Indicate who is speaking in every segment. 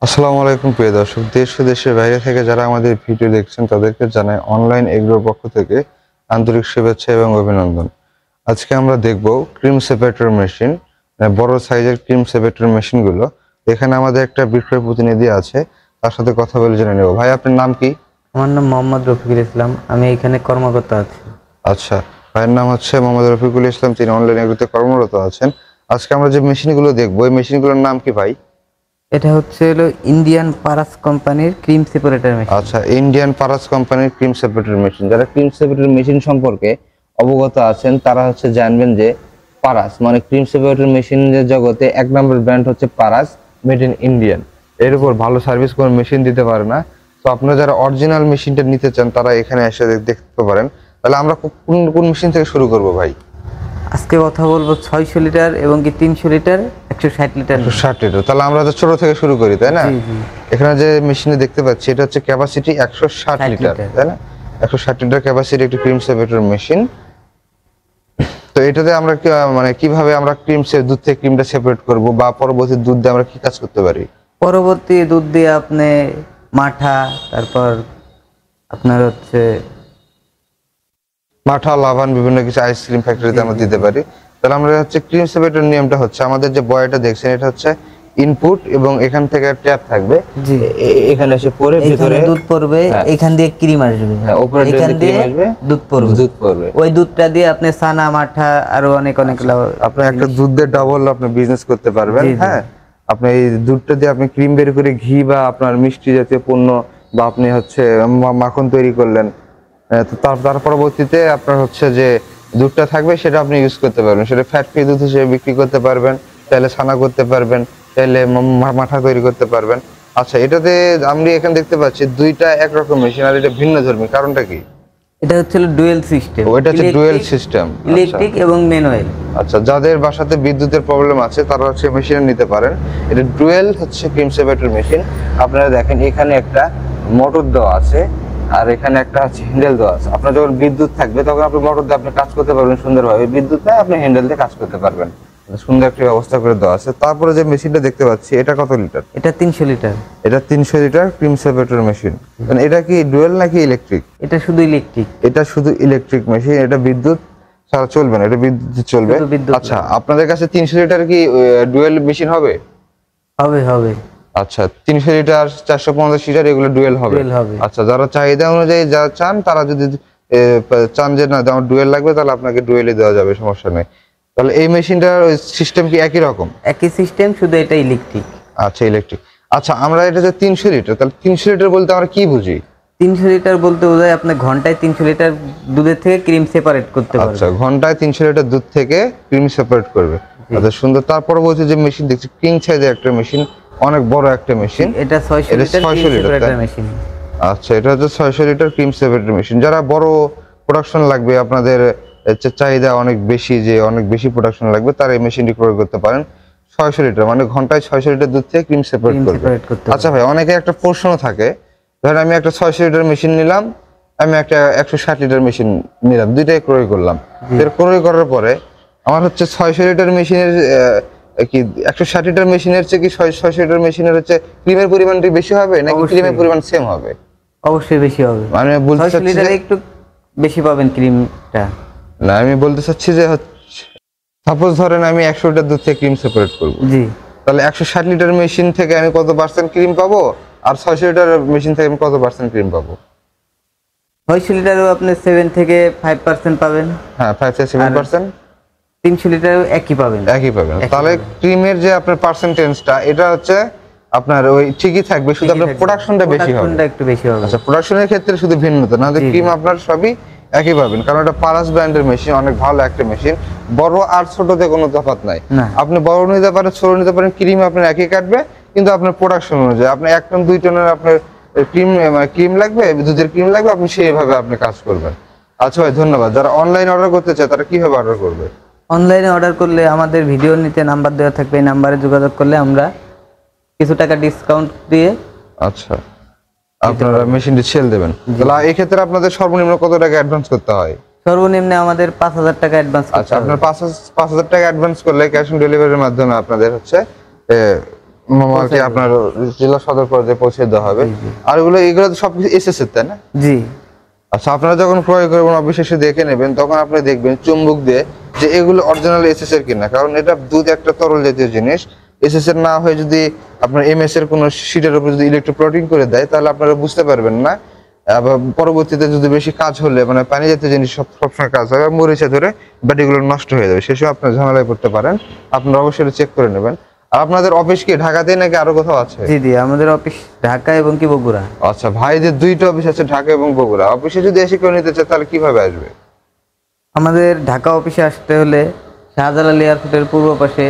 Speaker 1: আসসালামু আলাইকুম প্রিয় দর্শক, দেশ ও দেশের বাইরে থেকে যারা আমাদের ভিডিও দেখছেন তাদেরকে জানাই অনলাইন এগ্রোর পক্ষ থেকে আন্তরিক শুভেচ্ছা এবং অভিনন্দন। আজকে আমরা দেখব ক্রিম সেপারেটর মেশিন, বড় সাইজের ক্রিম সেপারেটর মেশিনগুলো। এখানে আমাদের একটা বিক্রয় প্রতিনিধি আছে, তার সাথে কথা বলে জেনে নেব। ভাই, আপনার নাম কি?
Speaker 2: আমার নাম মোহাম্মদ রফিকুল ইসলাম। আমি এখানে কর্মকর্তা আছি।
Speaker 1: আচ্ছা, ভাইয়ের নাম হচ্ছে মোহাম্মদ রফিকুল ইসলাম, তিনি অনলাইন এগ্রোতে কর্মরত আছেন। আজকে আমরা যে মেশিনগুলো দেখবো, এই মেশিনগুলোর নাম কি ভাই?
Speaker 2: এটা হলো ইন্ডিয়ান পারাস কোম্পানির ক্রিম সেপারেটর মেশিন।
Speaker 1: আচ্ছা, ইন্ডিয়ান পারাস কোম্পানির ক্রিম সেপারেটর মেশিন। যারা ক্রিম সেপারেটর মেশিন সম্পর্কে অবগত আছেন তারা জানবেন যে পারাস মানে ক্রিম সেপারেটর মেশিনের জগতে এক নম্বর ব্র্যান্ড হচ্ছে পারাস, মেড ইন ইন্ডিয়ান। এর উপর ভালো সার্ভিস কোনো মেশিন দিতে পারে না। তো আপনারা যারা অরিজিনাল মেশিনটা নিতে চান তারা এখানে এসে দেখতে পারেন। তাহলে আমরা কোন কোন মেশিন থেকে শুরু করব ভাই?
Speaker 2: আজকে কথা বলবো 600 লিটার এবং কি 300 লিটার, 160 লিটার।
Speaker 1: 160 লিটার। তাহলে আমরা তো ছোট থেকে শুরু করি, তাই না?
Speaker 2: জি জি।
Speaker 1: এখানে যে মেশিনে দেখতে পাচ্ছি এটা হচ্ছে ক্যাপাসিটি 160 লিটার, তাই না? 160 লিটার ক্যাপাসিটি একটি ক্রিম সেপারেটর মেশিন। তো এটাতে আমরা মানে কিভাবে আমরা দুধ থেকে ক্রিমটা সেপারেট করব, বা পরবর্তী দুধ দিয়ে আমরা কি কাজ করতে পারি?
Speaker 2: পরবর্তী দুধ দিয়ে আপনি মাঠা, তারপর আপনার
Speaker 1: মাঠা, লাভান, বিভিন্ন কিছু আইসক্রিম ফ্যাক্টরিতে আমরা দিতে পারি। তাহলে আমরা ক্রিম সেপারেটর নিয়মটা হচ্ছে, আমাদের যে বয়টা দেখছেন এটা হচ্ছে ইনপুট, এবং এখান থেকে ট্যাপ থাকবে।
Speaker 2: জি,
Speaker 1: এখানে এসে পড়ে ভিতরে
Speaker 2: দুধ পড়বে, এখান দিয়ে ক্রিম আসবে।
Speaker 1: হ্যাঁ, উপরে
Speaker 2: এখান দিয়ে
Speaker 1: আসবে, দুধ পড়বে।
Speaker 2: ওই দুধটা দিয়ে আপনি সানা, মাঠা আরো অনেক
Speaker 1: আপনি একটা দুধ দিয়ে ডাবল আপনি বিজনেস করতে পারবেন। হ্যাঁ, আপনি এই দুধটা দিয়ে আপনি ক্রিম বের করে ঘি বা আপনার মিষ্টি জাতীয় পণ্য, বা আপনি মাখন তৈরি করলেন। তো তার পরবর্তীতে আপনার যে দুধটা থাকবে সেটা আপনি ইউজ করতে পারবেন। সেটা ফ্যাট ফ্রি দুধ হিসেবে বিক্রি করতে পারবেন, চাইলে ছানা করতে পারবেন, চাইলে মাঠা তৈরি করতে পারবেন। আচ্ছা, এটাতে আমি এখানে দেখতে পাচ্ছি দুইটা একরকম মেশিন, আর এটা ভিন্ন ধর্মী, কারণটা কি?
Speaker 2: এটা ডুয়েল সিস্টেম।
Speaker 1: ওটা হচ্ছে ডুয়েল সিস্টেম,
Speaker 2: ইলেকট্রিক এবং ম্যানুয়াল।
Speaker 1: আচ্ছা, যাদের বাসাতে বিদ্যুতের প্রবলেম আছে তারা মেশিন নিতে পারেন। এটা ডুয়েল ক্রিম সেপারেটর মেশিন। আপনারা দেখেন এখানে একটা মোটর দেওয়া আছে, আর এখানে একটা হ্যান্ডেল দেওয়া আছে। আপনার যখন বিদ্যুৎ থাকবে তখন আপনি মোটর দিয়ে আপনি কাজ করতে পারবেন সুন্দরভাবে, বিদ্যুৎ নেই আপনি হ্যান্ডেল দিয়ে কাজ করতে পারবেন। সুন্দর একটা ব্যবস্থা করে দেওয়া আছে। তারপরে যে মেশিনটা দেখতে পাচ্ছি এটা কত লিটার?
Speaker 2: এটা 300 লিটার।
Speaker 1: এটা 300 লিটার ক্রিম সেপারেটর মেশিন। এটা কি ডুয়েল নাকি ইলেকট্রিক?
Speaker 2: এটা শুধু ইলেকট্রিক।
Speaker 1: এটা শুধু ইলেকট্রিক মেশিন, এটা বিদ্যুৎ ছাড়া চলবে না, এটা বিদ্যুৎ চলবে। আচ্ছা, আপনাদের কাছে 300 লিটার কি ডুয়েল মেশিন হবে?
Speaker 2: হবে হবে।
Speaker 1: আচ্ছা, 300 লিটার 450 লিটার এগুলো ডুয়েল হবে। আচ্ছা, যারা চাহিদা অনুযায়ী যা চান, তারা যদি চান যে না আমার ডুয়েল লাগবে, তাহলে আপনাকে ডুয়েলই দেওয়া যাবে, সমস্যা নেই। তাহলে এই মেশিনটার সিস্টেম কি একই রকম?
Speaker 2: একই সিস্টেম, শুধু এটা ইলেকট্রিক।
Speaker 1: আচ্ছা, ইলেকট্রিক। আচ্ছা, আমরা এটা যে 300 লিটার, তাহলে 300 লিটার বলতে আমরা কি বুঝি?
Speaker 2: 300 লিটার বলতে বোঝায় আপনি ঘন্টায় 300 লিটার দুধের থেকে ক্রিম সেপারেট করতে পারবেন।
Speaker 1: আচ্ছা, ঘন্টায় 300 লিটার দুধ থেকে ক্রিম সেপারেট করবে। আচ্ছা, সুন্দর। তার পরবর্তী যে মেশিন দেখছি কিং সাইজের একটা মেশিন, অনেক বড় একটা মেশিন।
Speaker 2: এটা 600 লিটার মেশিন।
Speaker 1: আচ্ছা, এটা হচ্ছে 600 লিটার ক্রিম সেপারেটর মেশিন। যারা বড় প্রোডাকশন লাগবে, আপনাদের চাহিদা অনেক বেশি, যে অনেক বেশি প্রোডাকশন লাগবে, তারা এই মেশিনটি ক্রয় করতে পারেন। 600 লিটার মানে ঘন্টায় 600 লিটার দুধ থেকে ক্রিম সেপারেট করবে। আচ্ছা ভাই, অনেকে একটা প্রশ্ন থাকে, ধরেন আমি একটা 600 লিটার মেশিন নিলাম, আমি একটা 160 লিটার মেশিন নিলাম, দুইটাই ক্রয় করলাম। এর ক্রয় করার পরে আমার 600 লিটার মেশিনের কি 160 লিটার মেশিনের চেয়ে কি 600 লিটার মেশিনের ক্রিমের পরিমাণটা বেশি হবে নাকি ক্রিমের পরিমাণ সেম হবে?
Speaker 2: অবশ্যই বেশি হবে।
Speaker 1: মানে বলতে চাচ্ছি
Speaker 2: 600 লিটারে একটু বেশি পাবেন ক্রিমটা।
Speaker 1: না, আমি বলতে চাচ্ছি যে সাপোজ ধরেন আমি 100 লিটার দুধ থেকে ক্রিম সেপারেট করব,
Speaker 2: জি,
Speaker 1: তাহলে 160 লিটার মেশিন থেকে আমি কত পার্সেন্ট ক্রিম পাবো, আর 600 লিটার মেশিন থেকে আমি কত পার্সেন্ট ক্রিম পাবো?
Speaker 2: 600 লিটারও আপনি 7 থেকে 5% পাবেন।
Speaker 1: হ্যাঁ, 5 থেকে 7%।
Speaker 2: 300 লিটারও একই পাবেন।
Speaker 1: তাহলে ক্রিমের যে আপনার পার্সেন্টেজটা, এটা আপনার ওই ঠিকই থাকবে, শুধু আপনার প্রোডাকশনটা বেশি হবে,
Speaker 2: একটু বেশি হবে।
Speaker 1: আচ্ছা, প্রোডাকশনের ক্ষেত্রে শুধু ভিন্নতা, না ক্রিম আপনার সবই একই পাবেন, কারণ এটা পারাস ব্র্যান্ডের মেশিন, অনেক ভালো একটা মেশিন। বড় আর ছোটতে কোনো তফাৎ নাই। আপনি বড় নিতে পারেন, ছোট নিতে পারেন, ক্রিম আপনার একই কাটবে, কিন্তু আপনার প্রোডাকশন অনুযায়ী আপনি 1 টন 2 টনের আপনার ক্রিম লাগবে, দুধের ক্রিম লাগবে, আপনি সেইভাবে আপনি কাজ করবেন। আচ্ছা ভাই, ধন্যবাদ। যারা অনলাইন অর্ডার করতে চায় তারা কিভাবে অর্ডার করবে?
Speaker 2: অনলাইনে অর্ডার করলে আমাদের ভিডিওর নিচে নাম্বার দেওয়া থাকবে, এই নাম্বারে যোগাযোগ করলে আমরা কিছু টাকা ডিসকাউন্ট দিয়ে
Speaker 1: আচ্ছা আপনারা মেশিনটি সেল দেবেন। তাহলে এই ক্ষেত্রে আপনাদের সর্বনিম্ন কত টাকা অ্যাডভান্স করতে হয়?
Speaker 2: সর্বনিম্ন আমাদের 5000 টাকা অ্যাডভান্স করতে হবে।
Speaker 1: আচ্ছা, আপনার 5000 টাকা অ্যাডভান্স করলে ক্যাশ অন ডেলিভারির মাধ্যমে আপনাদের মামাকে আপনার জেলা সদর পর্যায়ে পৌঁছে দেওয়া হবে। আর এগুলো তো সবকিছু এসএস এর, তাই না?
Speaker 2: জি।
Speaker 1: আচ্ছা, আপনারা যখন ক্রয় করবেন অবশেষে দেখে নেবেন, তখন আপনি দেখবেন চুম্বক দিয়ে যে এগুলো অরিজিনাল এসএস এর কিনা, কারণ এটা দুধ একটা তরল জাতীয় জিনিস। এসএস এর না হয়ে যদি আপনার এমএস এর কোনো শিটের উপর যদি ইলেকট্রোপ্লটিং করে দেয়, তাহলে আপনারা বুঝতে পারবেন না। আবার পরবর্তীতে যদি বেশি কাজ হলে, মানে পানি জাতীয় জিনিস সবসময় কাজ হয়, মরিচা ধরে ব্যাটিগুলো নষ্ট হয়ে যাবে, সেসব আপনার ঝামেলায় পড়তে পারেন। আপনারা অবশ্যই চেক করে নেবেন। আর আপনাদের অফিস কি ঢাকাতেই নাকি আরো কোথাও আছে?
Speaker 2: জি জি, আমাদের অফিস ঢাকা এবং কি বগুড়া।
Speaker 1: আচ্ছা, ভাইদের দুইটা অফিস আছে, ঢাকা এবং বগুড়া। অফিসে যদি এসে কেউ নিতে চায় তাহলে কিভাবে আসবে?
Speaker 2: আমাদের ঢাকা অফিসে আসতে হলে শাহজালাল এয়ারপোর্টের পূর্ব পাশে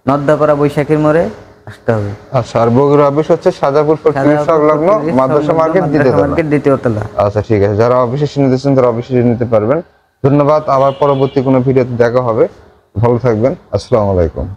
Speaker 2: নদ্দাপাড়া বৈশাখীর মোড়ে আসতে হবে।
Speaker 1: আচ্ছা, আর বগুড়া অফিস হচ্ছে সাজাপুর ফ্যাক্টরি সংলগ্ন মাদ্রাসা মার্কেট
Speaker 2: দ্বিতীয় তলা।
Speaker 1: আচ্ছা, ঠিক আছে। যারা অফিসে নিতেছেন তারা অফিসে নিতে পারবেন। ধন্যবাদ। আবার পরবর্তী কোনো ভিডিওতে দেখা হবে। ভালো থাকবেন। আসসালামু আলাইকুম।